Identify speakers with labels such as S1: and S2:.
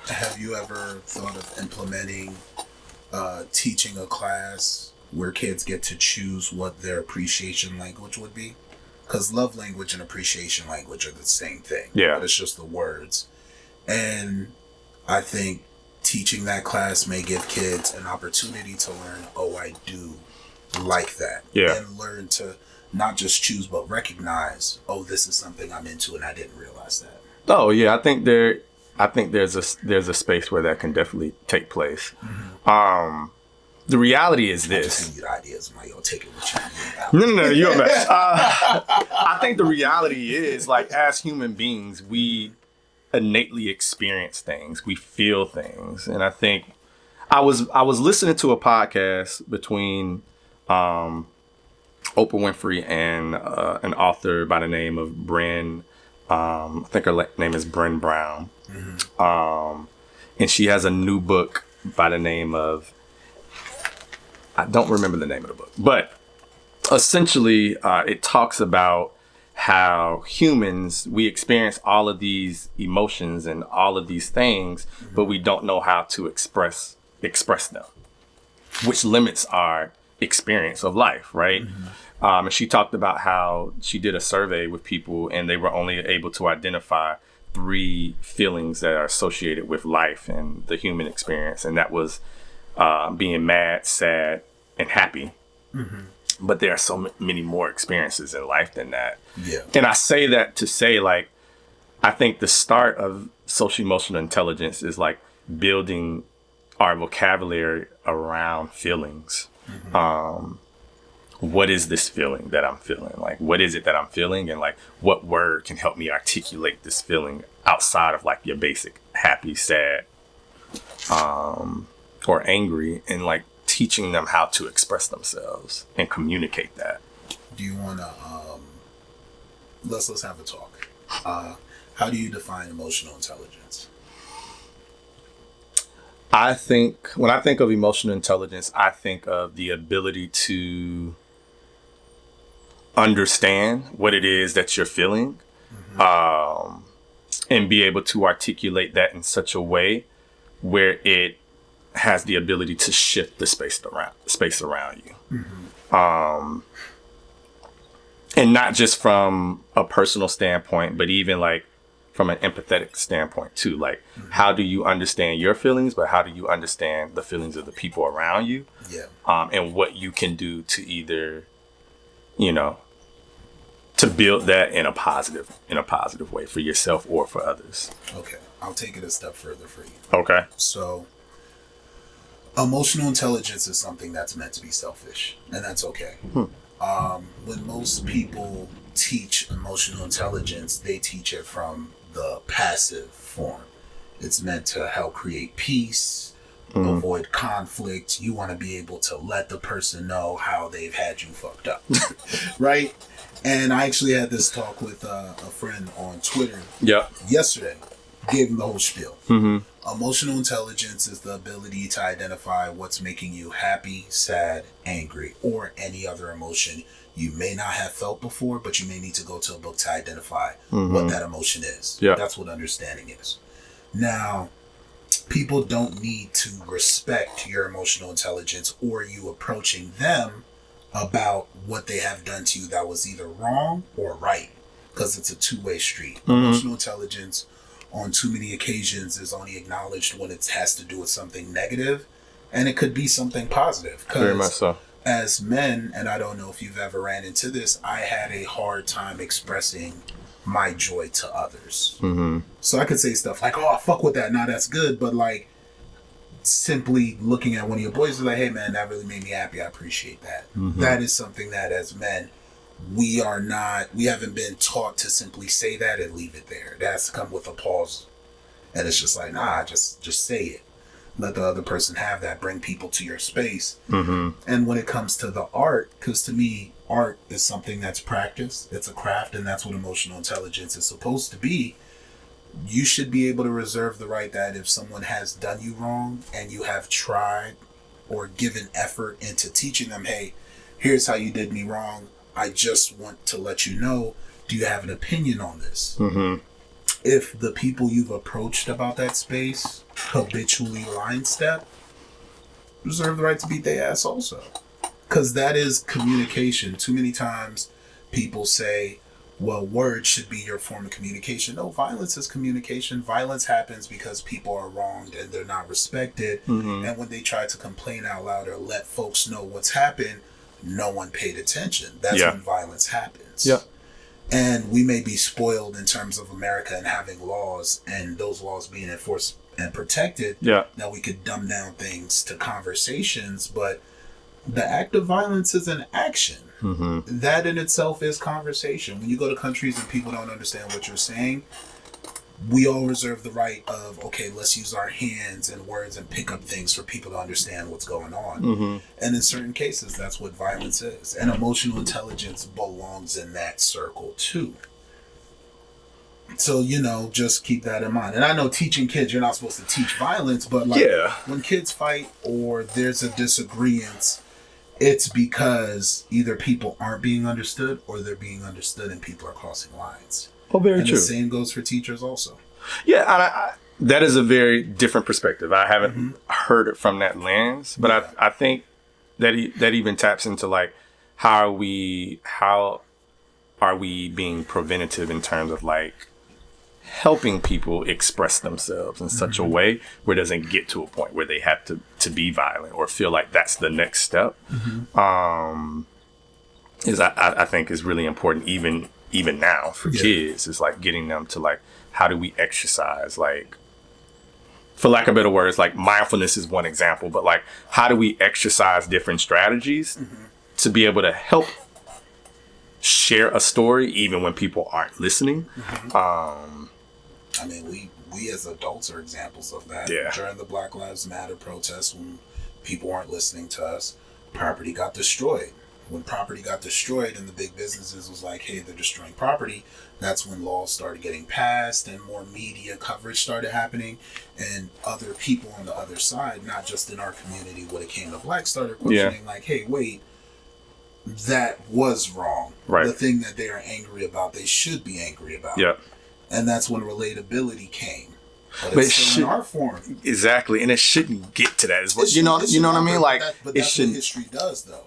S1: Have you ever thought of implementing teaching a class where kids get to choose what their appreciation language would be? Because love language and appreciation language are the same thing.
S2: Yeah.
S1: But it's just the words. And I think teaching that class may give kids an opportunity to learn, oh, I do like that.
S2: Yeah.
S1: And learn to not just choose, but recognize, oh, this is something I'm into and I didn't realize that.
S2: Oh, yeah. I think there's a space where that can definitely take place. Mm-hmm. The reality is this.
S1: I just need ideas, Mike. I'll take it with you.
S2: No, you're a mess. I think the reality is, like, as human beings, we innately experience things. We feel things. And I think I was listening to a podcast between Oprah Winfrey and an author by the name of Bryn. I think her name is Bryn Brown. Mm-hmm. And she has a new book by the name of, I don't remember the name of the book, but essentially it talks about how humans, we experience all of these emotions and all of these things, mm-hmm. but we don't know how to express them, which limits our experience of life, right? Mm-hmm. And she talked about how she did a survey with people and they were only able to identify 3 feelings that are associated with life and the human experience. And that was being mad, sad, and happy. Mm-hmm. But there are so many more experiences in life than that. Yeah. And I say that to say, like, I think the start of social emotional intelligence is like building our vocabulary around feelings. Mm-hmm. What is this feeling that I'm feeling? Like, what is it that I'm feeling? And like, what word can help me articulate this feeling outside of like your basic happy, sad, or angry, and like teaching them how to express themselves and communicate that.
S1: Do you want to, let's have a talk. How do you define emotional intelligence?
S2: I think when I think of emotional intelligence, I think of the ability to understand what it is that you're feeling, mm-hmm. And be able to articulate that in such a way where it has the ability to shift the space around you. Mm-hmm. And not just from a personal standpoint, but even like from an empathetic standpoint too. Like, mm-hmm. how do you understand your feelings, but how do you understand the feelings of the people around you? Yeah. And what you can do to either, to build that in a positive way for yourself or for others.
S1: Okay. I'll take it a step further for you.
S2: Okay.
S1: So, emotional intelligence is something that's meant to be selfish, and that's okay. When most people teach emotional intelligence, they teach it from the passive form. It's meant to help create peace, avoid conflict. You want to be able to let the person know how they've had you fucked up, right? And I actually had this talk with a friend on Twitter yesterday. Gave him the whole spiel. Mm-hmm. Emotional intelligence is the ability to identify what's making you happy, sad, angry, or any other emotion you may not have felt before, but you may need to go to a book to identify what that emotion is. Yeah. That's what understanding is. Now, people don't need to respect your emotional intelligence or you approaching them about what they have done to you that was either wrong or right, because it's a two-way street. Mm-hmm. Emotional intelligence on too many occasions is only acknowledged when it has to do with something negative, and it could be something positive.
S2: Very much so.
S1: As men, and I don't know if you've ever ran into this, I had a hard time expressing my joy to others. Mm-hmm. So I could say stuff like, oh, fuck with that, nah, that's good, but like simply looking at one of your boys is like, hey man, that really made me happy, I appreciate that. Mm-hmm. That is something that as men, we haven't been taught to simply say that and leave it there. It has to come with a pause. And it's just like, nah, just say it. Let the other person have that. Bring people to your space. Mm-hmm. And when it comes to the art, because to me, art is something that's practiced. It's a craft, and that's what emotional intelligence is supposed to be. You should be able to reserve the right that if someone has done you wrong and you have tried or given effort into teaching them, hey, here's how you did me wrong. I just want to let you know, do you have an opinion on this? Mm-hmm. if the people you've approached about that space habitually line step, reserve the right to beat their ass also. Because that is communication. Too many times people say, well, words should be your form of communication. No, violence is communication. Violence happens because people are wronged and they're not respected. And when they try to complain out loud or let folks know what's happened, no one paid attention. That's when violence happens.
S2: Yeah.
S1: And we may be spoiled in terms of America and having laws and those laws being enforced and protected.
S2: Yeah.
S1: Now we could dumb down things to conversations, but the act of violence is an action. That in itself is conversation. When you go to countries and people don't understand what you're saying, we all reserve the right of, okay, let's use our hands and words and pick up things for people to understand what's going on. And in certain cases, that's what violence is. And emotional intelligence belongs in that circle too. So, just keep that in mind. And I know teaching kids, you're not supposed to teach violence, but when kids fight or there's a disagreement, it's because either people aren't being understood or they're being understood and people are crossing lines.
S2: Oh, very true.
S1: The same goes for teachers also.
S2: Yeah, that is a very different perspective. I haven't heard it from that lens, but I think that that even taps into like how are we being preventative in terms of like helping people express themselves in such a way where it doesn't get to a point where they have to be violent or feel like that's the next step. Is I think is really important even now for kids. Is like getting them to like, how do we exercise, like, for lack of better words, like mindfulness is one example, but like how do we exercise different strategies to be able to help share a story even when people aren't listening.
S1: I mean, we as adults are examples of that. During the Black Lives Matter protests, when people weren't listening to us, property got destroyed. When property got destroyed and the big businesses was like, hey, they're destroying property, that's when laws started getting passed and more media coverage started happening. And other people on the other side, not just in our community, when it came to blacks, started questioning like, hey, wait, that was wrong.
S2: Right.
S1: The thing that they are angry about, they should be angry about.
S2: Yeah.
S1: And that's when relatability came. But it's still in our form.
S2: Exactly. And it shouldn't get to that. You know what I mean? Like,
S1: but that's what history does, though.